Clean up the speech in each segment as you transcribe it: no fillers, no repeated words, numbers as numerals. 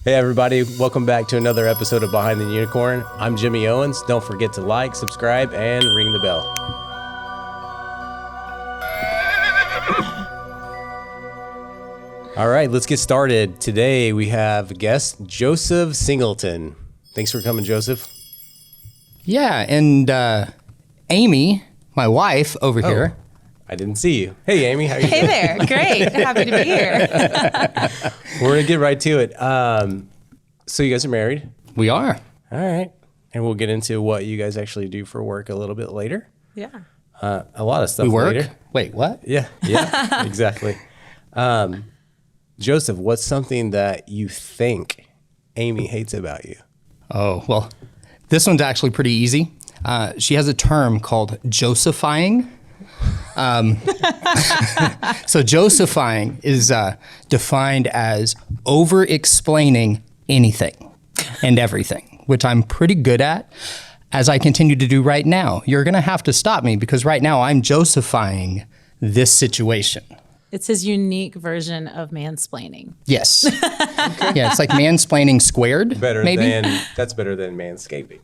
Hey everybody, welcome back to another episode of Behind the Unicorn. I'm Jimmy Owens. Don't forget to like, subscribe, and ring the bell. All right, let's get started. Today we have guest Joseph Singleton. Thanks for coming, Joseph. Yeah, and Amy, my wife over here. I didn't see you. Hey, Amy, how are you doing? Hey there. Great. Happy to be here. We're going to get right to it. So you guys are married? We are. All right. And we'll get into what you guys actually do for work a little bit later. Yeah. A lot of stuff We work? later. Wait, what? Yeah, exactly. Joseph, what's something that you think Amy hates about you? Oh, well, this one's actually pretty easy. She has a term called Josephifying. So Josephifying is defined as over-explaining anything and everything, which I'm pretty good at, as I continue to do right now. You're going to have to stop me because right now I'm Josephifying this situation. It's his unique version of mansplaining. Yes. Yeah, it's like mansplaining squared, maybe? That's better than manscaping.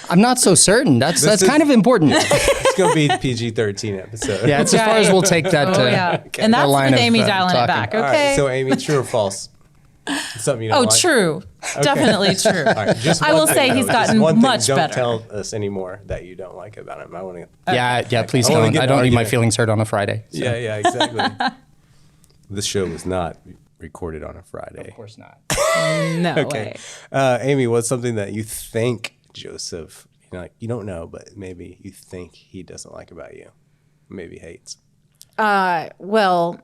I'm not so certain. That's kind of important. It's going to be PG-13 episode. Yeah, it's as far as we'll take that. Okay. And that's line with of, Amy dialing talking. it back, okay? All right, so Amy, true or false? Something you don't like? True. Okay. Definitely true. All right, just I will thing, say though. he's Just gotten one thing. much Don't better. tell us anymore that you don't like about him. I want to. Yeah, please I wanna don't. get I an don't need my argument. feelings hurt on a Friday. So. Yeah, exactly. This show was not recorded on a Friday. Of course not. No Okay. way. Amy, what's something that you think Joseph, you don't know, but maybe you think he doesn't like about you, maybe hates? Well,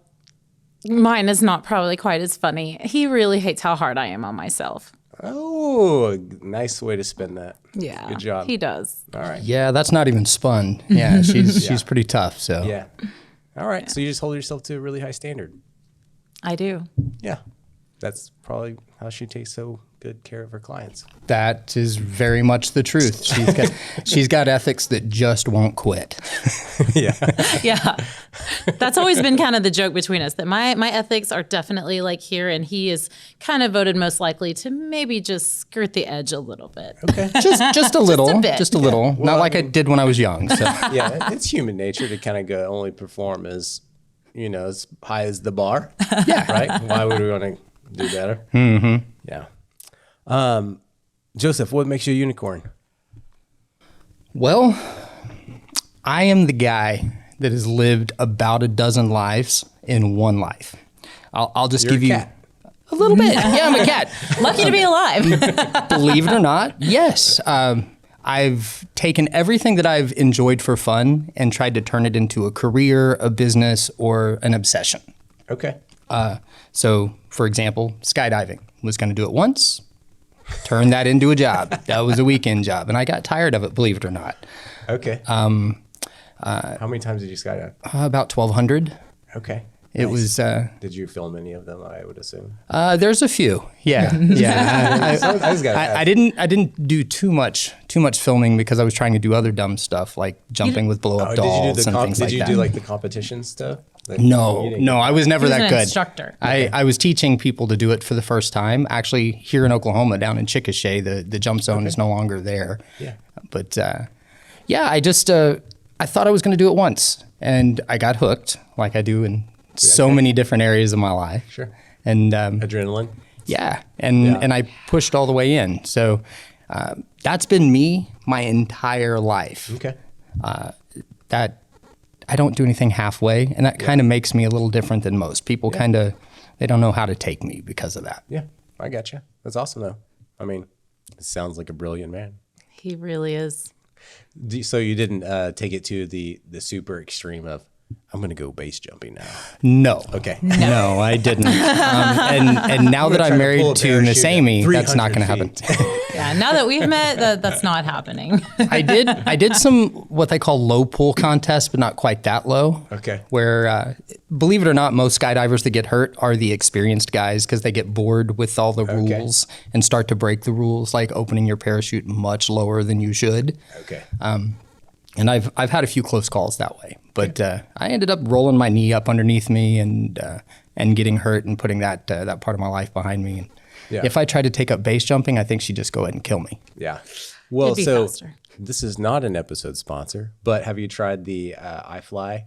mine is not probably quite as funny. He really hates how hard I am on myself. Oh, nice way to spin that. Yeah. Good job. He does. All right. Yeah, that's not even spun. Yeah, she's pretty tough. So Yeah. All right. So you just hold yourself to a really high standard. I do. Yeah. That's probably how she takes so good care of her clients. that is very much the truth. She's got ethics that just won't quit. Yeah. Yeah. That's always been kind of the joke between us, that my ethics are definitely like here, and he is kind of voted most likely to maybe just skirt the edge a little bit. Okay. Just a little. bit. Just a little. Well, Not like I did when I was young. So Yeah. It's human nature to kind of go only perform as high as the bar. yeah. Right? Why would we want to do better? Mm-hmm. Yeah. Joseph, what makes you a unicorn? Well, I am the guy that has lived about a dozen lives in one life. I'll just You're give a you cat. a little bit. Yeah, I'm a cat. Lucky to be alive. Believe it or not, yes. I've taken everything that I've enjoyed for fun and tried to turn it into a career, a business, or an obsession. Okay. So, for example, skydiving. Was going to do it once, turn that into a job. That was a weekend job, and I got tired of it, believe it or not. Okay. How many times did you skydive? About 1,200. Okay. It was. Did you film any of them? I would assume. There's a few. Yeah, yeah. I just gotta ask. I didn't do too much filming because I was trying to do other dumb stuff like jumping with blow up Did you dolls do the and things like Did you that. do like the competition stuff? Like, No, I was never He was that an good. instructor. I was teaching people to do it for the first time. Actually, here in Oklahoma, down in Chickasha, the jump zone is no longer there. Yeah. But yeah, I just I thought I was going to do it once, and I got hooked, like I do in so many different areas of my life. Sure. And Adrenaline. yeah, and I pushed all the way in. So that's been me my entire life. Okay. That I don't do anything halfway, and that kind of makes me a little different than most people. They don't know how to take me because of that. Yeah. I got you. That's awesome though. I mean, it sounds like a brilliant man. He really is. So you didn't take it to the super extreme of, I'm going to go base jumping now. No. Okay. No, I didn't. And now that I'm try to pull married a to Miss parachute at Amy, that's not going to 300 happen. Yeah. Now that we've met, that's not happening. I did some what they call low pull contests, but not quite that low. Okay. Where, believe it or not, most skydivers that get hurt are the experienced guys because they get bored with all the rules and start to break the rules, like opening your parachute much lower than you should. Okay. And I've had a few close calls that way, but I ended up rolling my knee up underneath me and and getting hurt and putting that that part of my life behind me. And Yeah. if I tried to take up base jumping, I think she'd just go ahead and kill me. Yeah. Well, It'd be so faster. this is not an episode sponsor, but have you tried the iFly?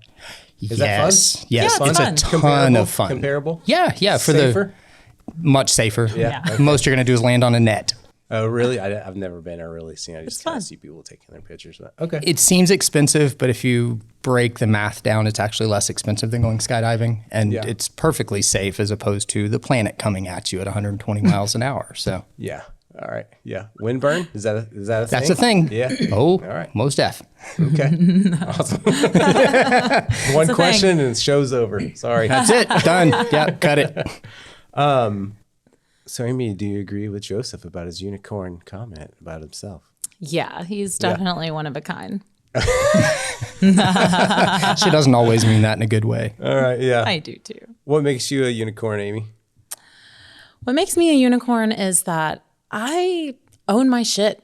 Is yes. that fun? Yes. Yeah, it's it's fun. a ton of fun. Comparable? Yeah. For Safer? much safer. Yeah. Yeah. Most you're going to do is land on a net. Oh, really? I've never been or really seen. I just kind fun. of see people taking their pictures. But okay. It seems expensive, but if you break the math down, it's actually less expensive than going skydiving. And Yeah. it's perfectly safe as opposed to the planet coming at you at 120 miles an hour. So Yeah. All right. Yeah. Windburn? Is that a thing? that's a thing. Yeah. Oh, right. most def. Okay. Awesome. One question and show's over. Sorry. That's it. Done. Yeah, cut it. So, Amy, do you agree with Joseph about his unicorn comment about himself? Yeah, he's definitely one of a kind. She doesn't always mean that in a good way. All right. Yeah. I do too. What makes you a unicorn, Amy? What makes me a unicorn is that I own my shit.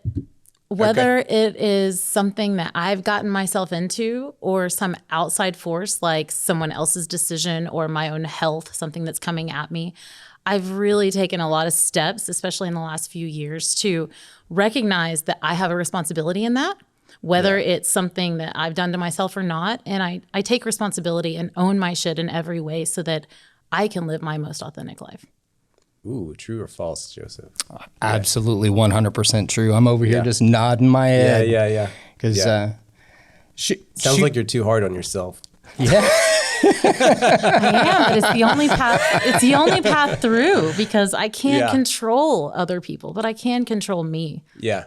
Whether it is something that I've gotten myself into or some outside force like someone else's decision or my own health, something that's coming at me, I've really taken a lot of steps, especially in the last few years, to recognize that I have a responsibility in that, whether it's something that I've done to myself or not. And I take responsibility and own my shit in every way so that I can live my most authentic life. Ooh, true or false, Joseph? Absolutely 100% true. I'm over here just nodding my head. Yeah. Because Sounds like you're too hard on yourself. yeah. I am, but it's the only path. It's the only path through because I can't control other people, but I can control me. Yeah.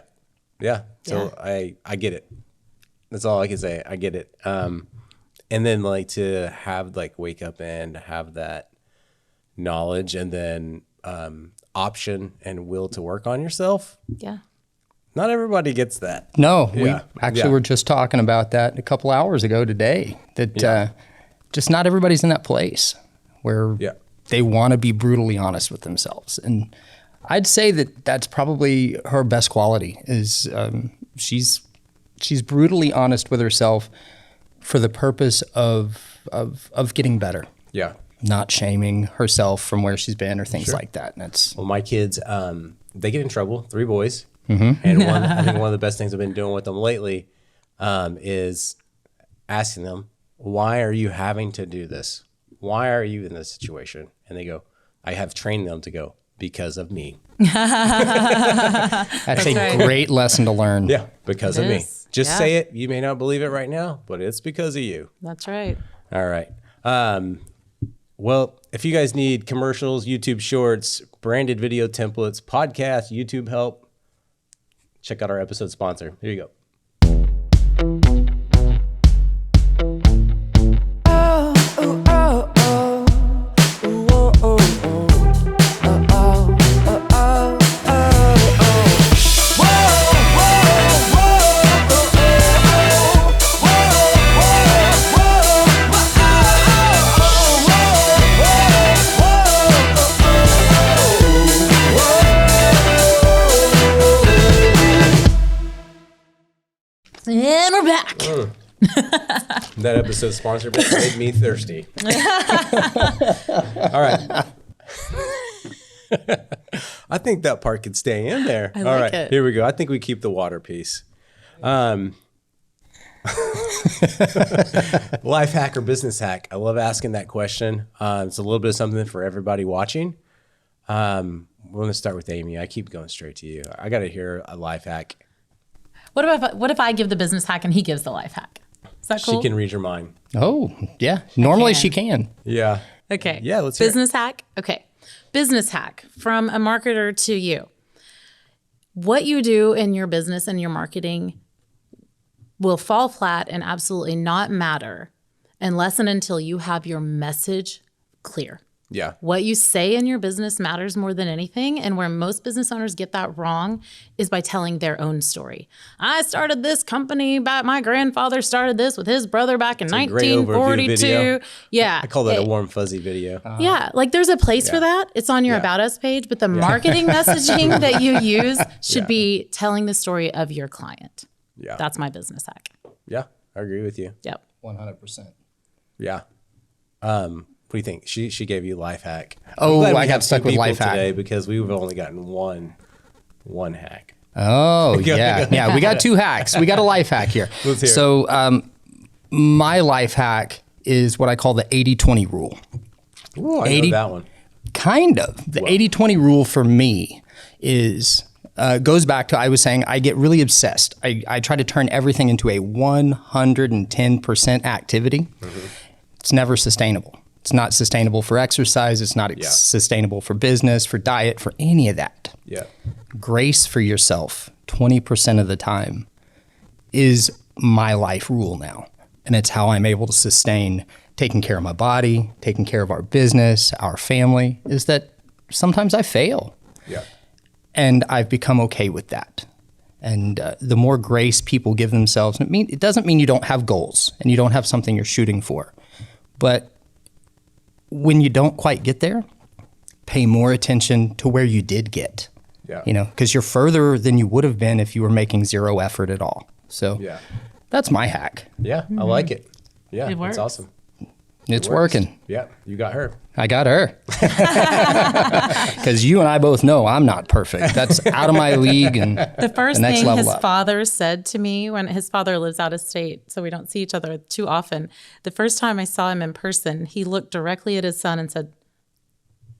So I get it. That's all I can say. I get it. And then like to have like wake up and have that knowledge and then option and will to work on yourself. Yeah. Not everybody gets that. No, Yeah. we actually were just talking about that a couple hours ago today. That just not everybody's in that place where they want to be brutally honest with themselves. And I'd say that that's probably her best quality is she's brutally honest with herself for the purpose of getting better. Yeah. Not shaming herself from where she's been or things like that. And that's Well, my kids, they get in trouble. 3 boys. And I think one of the best things I've been doing with them lately is asking them, why are you having to do this? Why are you in this situation? And they go, I have trained them to go, because of me. that's a great lesson to learn. Yeah, because It of me. is. Just Yeah. say it. You may not believe it right now, but it's because of you. That's right. All right. Well, if you guys need commercials, YouTube shorts, branded video templates, podcasts, YouTube help, check out our episode sponsor. Here you go. And we're back. That episode sponsor made me thirsty. All right. I think that part could stay in there. I All like right, it. here we go. I think we keep the water piece. Life hack or business hack? I love asking that question. It's a little bit of something for everybody watching. We're going to start with Amy. I keep going straight to you. I got to hear a life hack. What if I give the business hack and he gives the life hack? Is that cool? She can read your mind. Oh, yeah. Normally she can. Yeah. Okay. Yeah, let's hear it. Business hack. Okay. Business hack from a marketer to you. What you do in your business and your marketing will fall flat and absolutely not matter unless and until you have your message clear. Yeah. What you say in your business matters more than anything. And where most business owners get that wrong is by telling their own story. I started this company, but my grandfather started this with his brother back in a great overview 1942. video. Yeah. I call that a warm, fuzzy video. Yeah, like there's a place for that. It's on your Yeah. About Us page, but the marketing messaging that you use should be telling the story of your client. Yeah. That's my business hack. Yeah. I agree with you. Yep. 100%. Yeah. What do you think? She gave you life hack. Oh, I'm glad we I got have stuck two with people life hack. today because we've only gotten one hack. Oh, yeah. We got 2 hacks. We got a life hack here. Let's hear it. So my life hack is what I call the 80-20 rule. Ooh, I 80 know that one. Kind of. The 80-20 rule for me is goes back to, I was saying, I get really obsessed. I try to turn everything into a 110% activity. It's never sustainable. It's not sustainable for exercise. It's not sustainable for business, for diet, for any of that. Yeah. Grace for yourself 20% of the time is my life rule now. And it's how I'm able to sustain taking care of my body, taking care of our business, our family, is that sometimes I fail. Yeah. And I've become okay with that. And the more grace people give themselves, it doesn't mean you don't have goals and you don't have something you're shooting for. But when you don't quite get there, pay more attention to where you did get. Yeah. Because you're further than you would have been if you were making 0 effort at all. So that's my hack. Yeah, I like it. Yeah, It works. it's awesome. It's working. Yeah, you got her. I got her. Because you and I both know I'm not perfect. That's out of my league. And The first next thing level his up. father said to me, when his father lives out of state, so we don't see each other too often. The first time I saw him in person, he looked directly at his son and said,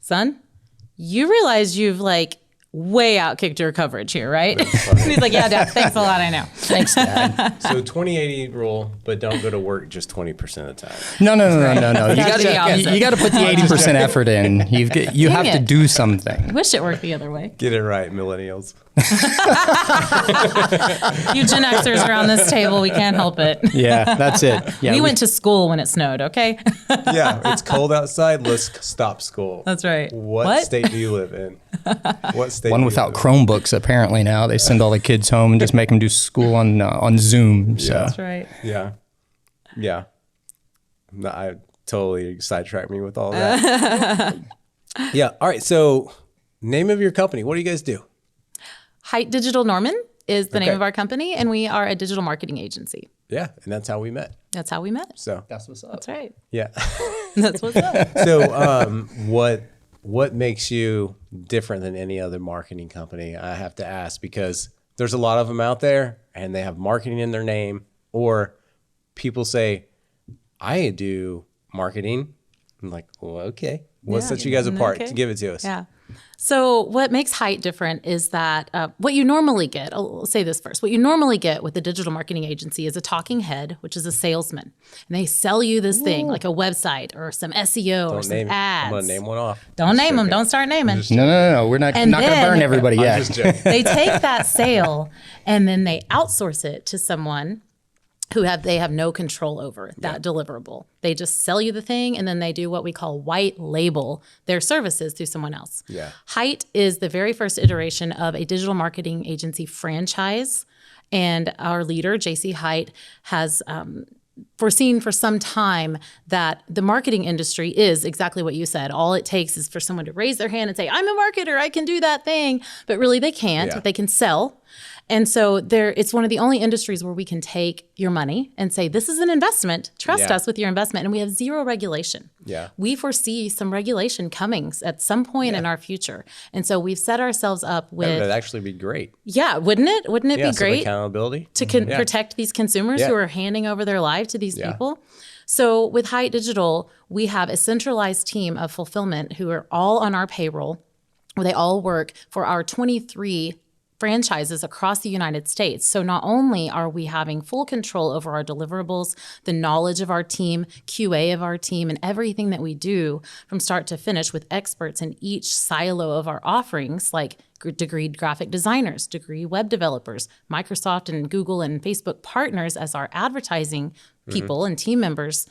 "Son, you realize you've way outkicked your coverage here, right?" And he's like, "Yeah, Dad, thanks a lot. I know." Thanks, Dad. So 20-80 rule, but don't go to work just 20% of the time. No. You Gotta be the opposite. got to put the 80% effort in. You have to it. do something. Wish it worked the other way. Get it right, millennials. You Gen Xers around this table, we can't help it. Yeah, that's it. Yeah, We went to school when it snowed, okay? Yeah, it's cold outside. Let's stop school. That's right. What state do you live in? What state? one do you without live in? Chromebooks. Apparently now they send all the kids home and just make them do school on Zoom. So That's right. Yeah. No, I totally sidetracked me with all that. Yeah. All right. So, name of your company. What do you guys do? Height Digital Norman is the name Okay. of our company, and we are a digital marketing agency. Yeah, and that's how we met. That's how we met. So, that's what's up. That's right. yeah. That's what's up. So, what makes you different than any other marketing company? I have to ask because there's a lot of them out there, and they have marketing in their name, or people say, "I do marketing." I'm like, well, okay. What sets you guys apart? Okay. Give it to us. Yeah. So what makes Height different is that what you normally get, I'll say this first, what you normally get with a digital marketing agency is a talking head, which is a salesman. And they sell you this thing like a website or some SEO or some ads. I'm going to name one off. Don't name them. Don't start naming. No. We're not And going to then- burn everybody yet. Just joking. They take that sale and then they outsource it to someone who they have no control over that deliverable. They just sell you the thing and then they do what we call white label their services through someone else. Yeah. Height is the very first iteration of a digital marketing agency franchise. And our leader, JC Height, has foreseen for some time that the marketing industry is exactly what you said. All it takes is for someone to raise their hand and say, "I'm a marketer, I can do that thing." But really they can't. Yeah. They can sell. And so it's one of the only industries where we can take your money and say, "This is an investment. Trust Yeah. us with your investment." And we have zero regulation. Yeah. We foresee some regulation coming at some point in our future. And so we've set ourselves up That with, would actually be great. wouldn't it? Wouldn't it Yeah, be some great accountability. to protect these consumers Yeah. who are handing over their life to these Yeah. people? So with Height Digital, we have a centralized team of fulfillment who are all on our payroll, where they all work for our 23 franchises across the United States. So not only are we having full control over our deliverables, the knowledge of our team, QA of our team, and everything that we do from start to finish with experts in each silo of our offerings, like degreed graphic designers, degree web developers, Microsoft and Google and Facebook partners as our advertising people and team members.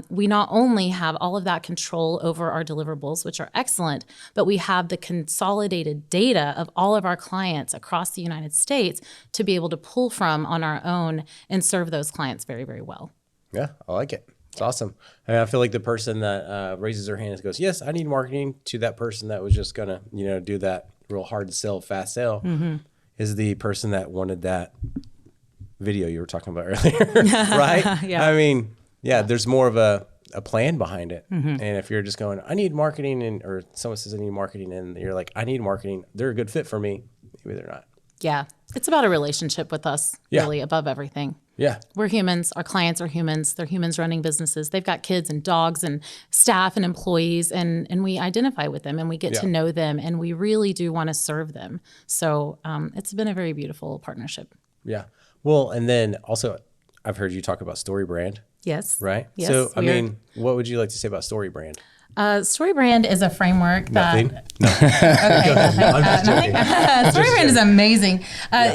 We not only have all of that control over our deliverables, which are excellent, but we have the consolidated data of all of our clients across the United States to be able to pull from on our own and serve those clients very, very well. Yeah, I like it. It's awesome. I feel like the person that raises their hand and goes, "Yes, I need marketing," to that person that was just gonna, do that real hard to sell, fast sell, is the person that wanted that video you were talking about earlier, right? Yeah. I mean, Yeah, there's more of a plan behind it. And if you're just going, I need marketing, or someone says I need marketing, and you're like, I need marketing, they're a good fit for me. Maybe they're not. Yeah. It's about a relationship with us, really, above everything. Yeah. We're humans. Our clients are humans. They're humans running businesses. They've got kids and dogs and staff and employees, and we identify with them and we get to know them, and we really do want to serve them. So it's been a very beautiful partnership. Yeah. Well, and then also, I've heard you talk about Story Brand, Yes. right? Yes, So, I mean, what would you like to say about Story Brand? Story Brand is a framework that Nothing. No. I'm just joking. Story Brand is amazing.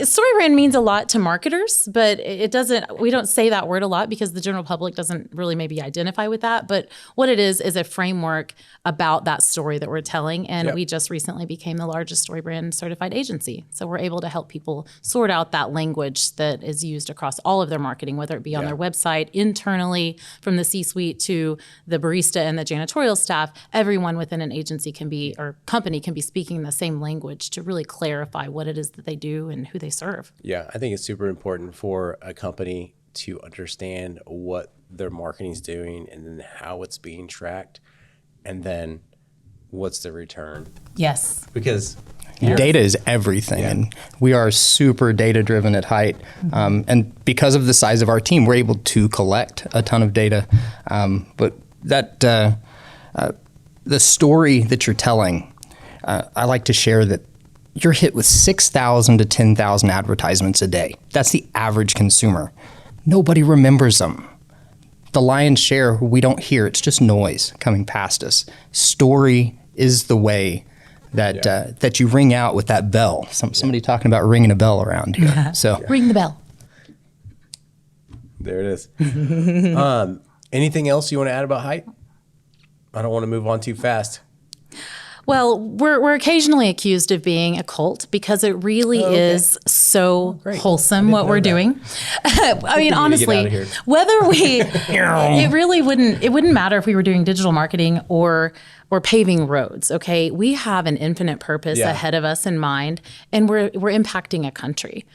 Story Brand means a lot to marketers, but it doesn't. We don't say that word a lot because the general public doesn't really maybe identify with that. But what it is a framework about that story that we're telling. And we just recently became the largest Story Brand certified agency. So we're able to help people sort out that language that is used across all of their marketing, whether it be on their website, internally, from the C-suite to the barista and the janitorial staff. Everyone within an agency can be, or company can be, speaking the same language to really clarify what it is that they do and who they serve. Yeah, I think it's super important for a company to understand what their marketing is doing and then how it's being tracked, and then what's the return. Yes. Because data is everything, and we are super data driven at Height. And because of the size of our team, we're able to collect a ton of data. But that the story that you're telling, I like to share that you're hit with 6,000 to 10,000 advertisements a day. That's the average consumer. Nobody remembers them. The lion's share, we don't hear. It's just noise coming past us. Story is the way that that you ring out with that bell. Somebody talking about ringing a bell around here. So Ring the bell. there it is. Anything else you want to add about Height? I don't want to move on too fast. Well, we're occasionally accused of being a cult because it really is so wholesome what we're doing. I mean, honestly, whether we, it wouldn't matter if we were doing digital marketing or paving roads. Okay, we have an infinite purpose ahead of us in mind, and we're impacting a country.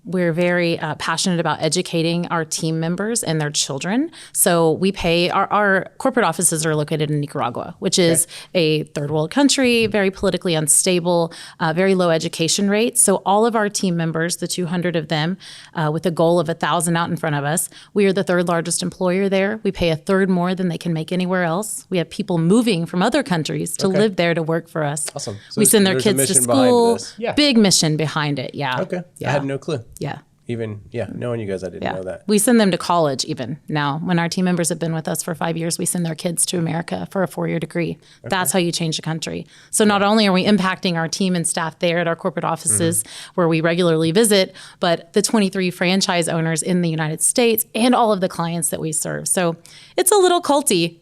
We're very passionate about educating our team members and their children. So we pay, our corporate offices are located in Nicaragua, which is a third world country, very politically unstable, very low education rates. So all of our team members, the 200 of them, with a goal of 1,000 out in front of us, we are the third largest employer there. We pay a third more than they can make anywhere else. We have people moving from other countries to live there to work for us. Awesome. So we send their kids to school. Big mission behind it. Yeah. Okay. Yeah. I had no clue. Yeah. Even, knowing you guys, I didn't know that. We send them to college even now. When our team members have been with us for 5 years, we send their kids to America for a 4-year degree. Okay. That's how you change a country. So not only are we impacting our team and staff there at our corporate offices where we regularly visit, but the 23 franchise owners in the United States and all of the clients that we serve. So it's a little culty.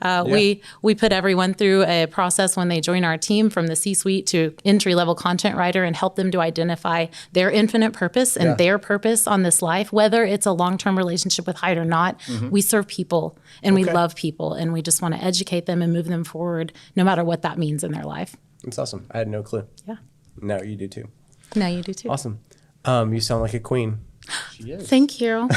We put everyone through a process when they join our team, from the C-suite to entry-level content writer, and help them to identify their infinite purpose and their purpose on this life, whether it's a long-term relationship with Height or not. We serve people and we love people, and we just want to educate them and move them forward no matter what that means in their life. That's awesome. I had no clue. Yeah. Now you do too. Now you do too. Awesome. You sound like a queen. she is. Thank you.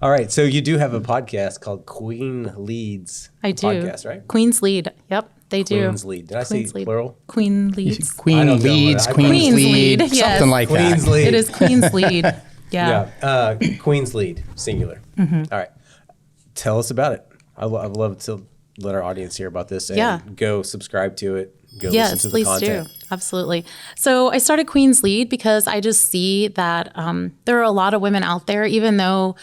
All right. So you do have a podcast called Queen Leads. I do. Podcast, right? Queen's Lead. Yep, they do. Queen's Lead. Did I say plural? Queen Leads. Queen leads, Queen's lead, yes. something like Queen's that. Lead. It is Queen's Lead. Yeah. Queen's Lead, singular. All right. Tell us about it. I'd love to let our audience hear about this and go subscribe to it. Go listen to the content. Do. Absolutely. So I started Queen's Lead because I just see that there are a lot of women out there, even though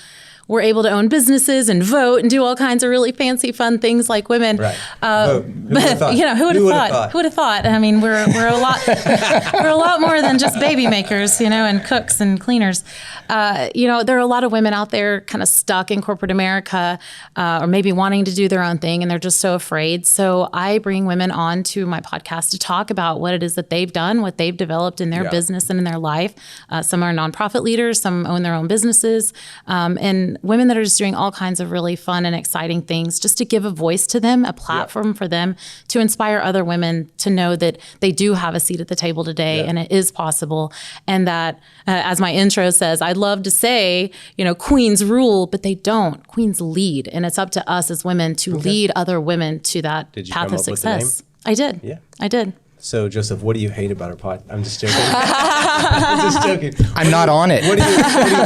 we're able to own businesses and vote and do all kinds of really fancy, fun things like women. Right. But who would have thought? Who would have thought? I mean, we're a lot we're a lot more than just baby makers, and cooks and cleaners. There are a lot of women out there kind of stuck in corporate America, or maybe wanting to do their own thing, and they're just so afraid. So I bring women on to my podcast to talk about what it is that they've done, what they've developed in their business and in their life. Some are nonprofit leaders, some own their own businesses, and and women that are just doing all kinds of really fun and exciting things, just to give a voice to them, a platform for them to inspire other women to know that they do have a seat at the table today and it is possible. And that, as my intro says, I'd love to say, queens rule, but they don't. Queens lead. And it's up to us as women to lead other women to that path of success. I did. Yeah. I did. So, Joseph, what do you hate about our pod? I'm just joking. I'm just joking. I'm not on it. What do you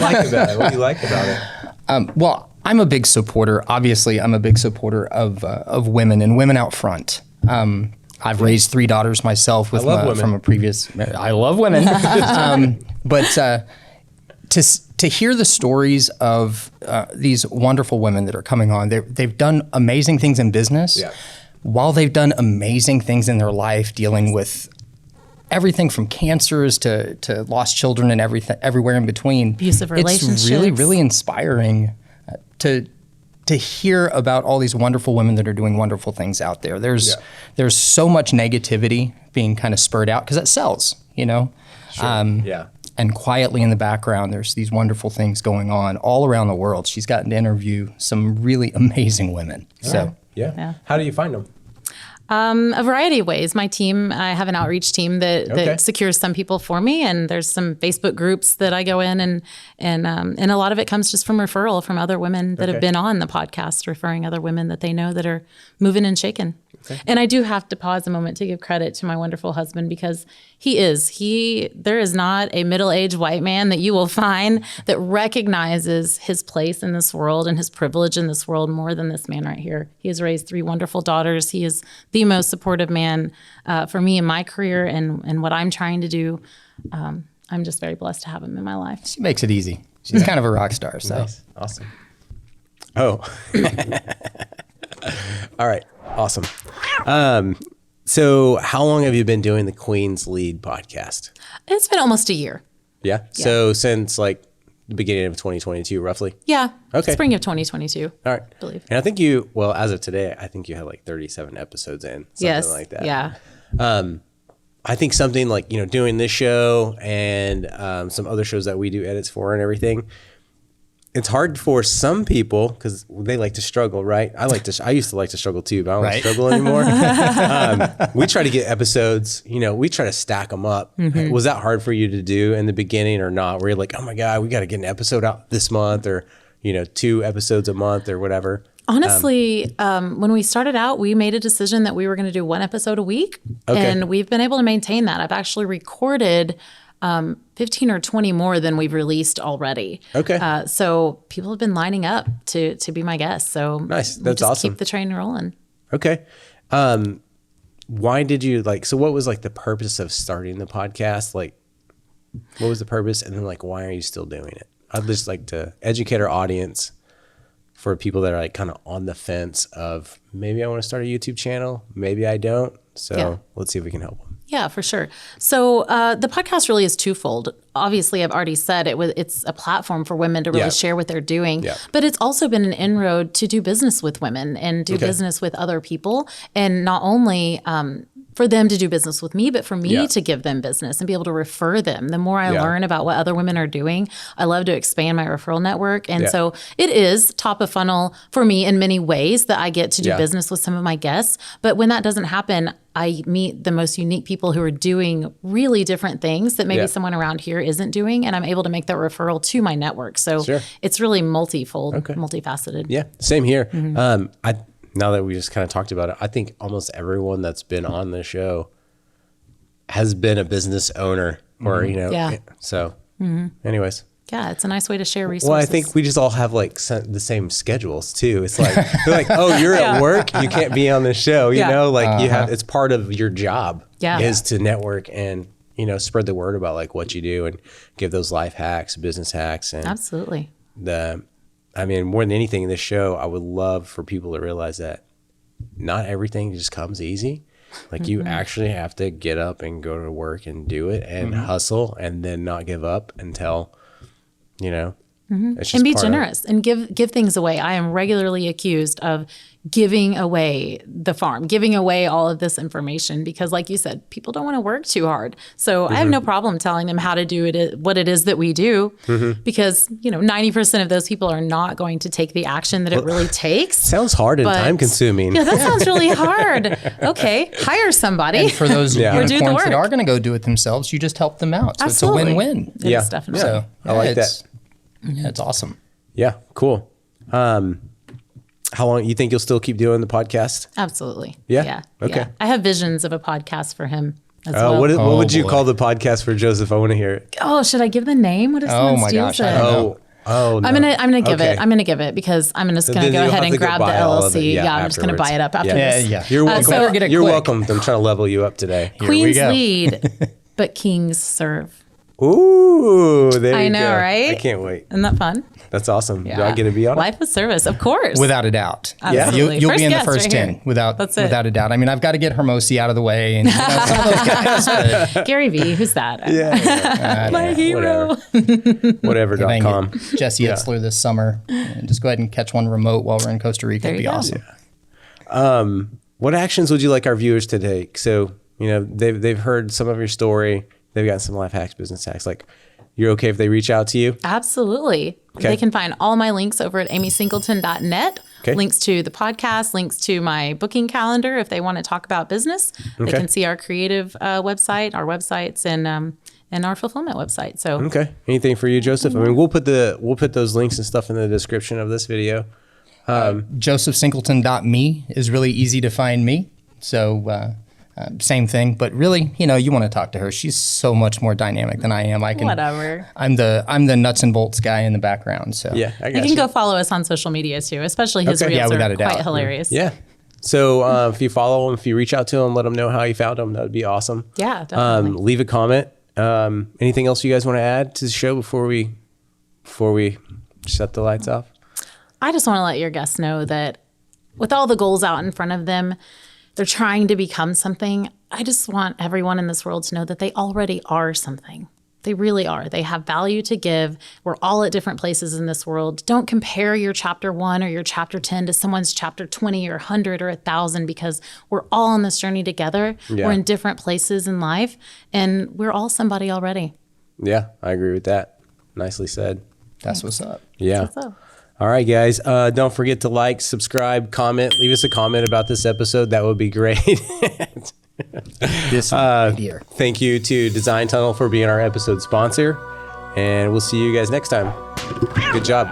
like about it? What do you like about it? Well, I'm a big supporter. Obviously, I'm a big supporter of women and women out front. I've raised 3 daughters myself with from a previous. I love women, but to hear the stories of these wonderful women that are coming on, they've done amazing things in business. Yeah. While they've done amazing things in their life, dealing with everything from cancers to lost children and everywhere in between. Abusive relationships. It's really, really inspiring to hear about all these wonderful women that are doing wonderful things out there. There's so much negativity being kind of spurred out because it sells, Sure. And quietly in the background, there's these wonderful things going on all around the world. She's gotten to interview some really amazing women. So. Yeah. How do you find them? A variety of ways. My team, I have an outreach team that secures some people for me, and there's some Facebook groups that I go in, and a lot of it comes just from referral from other women that have been on the podcast, referring other women that they know that are moving and shaking. Okay. And I do have to pause a moment to give credit to my wonderful husband, because there is not a middle-aged white man that you will find that recognizes his place in this world and his privilege in this world more than this man right here. He has raised 3 wonderful daughters. He is the most supportive man for me in my career and what I'm trying to do. I'm just very blessed to have him in my life. She makes it easy. She's kind of a rock star. So. Nice. Awesome. Oh. All right. Awesome. So how long have you been doing the Queen's Lead podcast? It's been almost a year. Yeah. So since like the beginning of 2022, roughly? Yeah. Okay. Spring of 2022. All right. I believe. And I think as of today, I think you had like 37 episodes in, something like that. Yeah. I think something like, doing this show and some other shows that we do edits for and everything, it's hard for some people because they like to struggle, right? I used to like to struggle too, but I don't struggle anymore. We try to get episodes, we try to stack them up. Mm-hmm. Was that hard for you to do in the beginning or not? Where you're like, oh my God, we got to get an episode out this month, or, 2 episodes a month or whatever. Honestly, when we started out, we made a decision that we were going to do 1 episode a week, and we've been able to maintain that. I've actually recorded 15 or 20 more than we've released already. Okay. So people have been lining up to be my guests. So nice. That's we just awesome. Keep the train rolling. Okay. Why did you so what was like the purpose of starting the podcast? Like, what was the purpose? And then why are you still doing it? I'd just like to educate our audience for people that are kind of on the fence of maybe I want to start a YouTube channel, maybe I don't. So let's see if we can help them. Yeah, for sure. So the podcast really is twofold. Obviously, I've already said it's a platform for women to really share what they're doing, but it's also been an inroad to do business with women and do business with other people. And not only for them to do business with me, but for me to give them business and be able to refer them. The more I learn about what other women are doing, I love to expand my referral network. And so it is top of funnel for me in many ways that I get to do business with some of my guests. But when that doesn't happen, I meet the most unique people who are doing really different things that maybe someone around here isn't doing, and I'm able to make that referral to my network. So it's really multifold, multifaceted. Yeah, same here. Mm-hmm. Now that we just kind of talked about it, I think almost everyone that's been on the show has been a business owner or, so anyways. Yeah, it's a nice way to share resources. Well, I think we just all have the same schedules too. It's like, they're like, oh, you're at work, you can't be on the show, you have, it's part of your job is to network and, spread the word about what you do and give those life hacks, business hacks. And absolutely. More than anything in this show, I would love for people to realize that not everything just comes easy. You actually have to get up and go to work and do it and hustle and then not give up until, It's just And be part of it. generous and give things away. I am regularly accused of giving away the farm, giving away all of this information because, like you said, people don't want to work too hard. So I have no problem telling them how to do it, what it is that we do, because 90% of those people are not going to take the action that it really takes. Sounds hard and But- time consuming. Yeah, that sounds really hard. Okay, hire somebody. And for those Or do the unicorns that work. are going to go do it themselves, you just help them out. So Absolutely. it's a win-win. It Yeah. is definitely. So I like it's- Yeah, it's awesome. Yeah, cool. How long you think you'll still keep doing the podcast? Absolutely. Yeah? Yeah. Okay. Yeah. I have visions of a podcast for him as well. What Oh, would you boy. call the podcast for Joseph? I want to hear it. Oh, should I give the name? What if Oh someone my steals gosh, I it? don't know. Oh, no. I'm gonna give Okay. it. I'm gonna give it because I'm just gonna then go you'll ahead have and to go grab the buy all of it, LLC. yeah, Yeah, I'm just gonna afterwards. buy it up after Yeah. this. Yeah. You're welcome. so- Better get it You're quick. welcome. I'm trying to level you up today. we Queens go. lead, but kings serve. Ooh, there I you know, go. right? I can't wait. Isn't that fun? That's awesome. Do I get to be on it? Life with service, of course. Without a doubt. Absolutely. You'll First be in the guest first right 10 here. without That's it. without a doubt. I mean, I've got to get Hermosi out of the way and some of those guys. But Gary V, who's that? Yeah. My hero. Whatever.com. dang it, Jesse Itzler this summer. And just go ahead and catch one remote while we're in Costa Rica. There It'd be you go. awesome. What actions would you like our viewers to take? So, they've heard some of your story. They've got some life hacks, business hacks. Like, you're okay if they reach out to you? Absolutely. Okay. They can find all my links over at amysingleton.net. Okay. Links to the podcast, links to my booking calendar if they want to talk about business. They Okay. can see our creative website, our websites, and our fulfillment website. So Okay. Anything for you, Joseph? I mean, we'll put those links and stuff in the description of this video. JosephSingleton.me is really easy to find me. So same thing, but really, you want to talk to her. She's so much more dynamic than I am. whatever. I'm the nuts and bolts guy in the background. So Yeah, I You got can you. go follow us on social media too, especially his Okay. reels Yeah, without are a doubt. quite hilarious. Yeah. So if you follow them, if you reach out to them, let them know how you found them. That would be awesome. Yeah, definitely. Leave a comment. Anything else you guys want to add to the show before we shut the lights off? I just want to let your guests know that with all the goals out in front of them, they're trying to become something. I just want everyone in this world to know that they already are something. They really are. They have value to give. We're all at different places in this world. Don't compare your chapter 1 or your chapter 10 to someone's chapter 20 or 100 or 1,000 because we're all on this journey together. Yeah. We're in different places in life and we're all somebody already. Yeah, I agree with that. Nicely said. that's what's up. Yeah. So. All right, guys. Don't forget to like, subscribe, comment. Leave us a comment about this episode. That would be great. This right here. Thank you to DesignTunnel for being our episode sponsor. And we'll see you guys next time. Good job.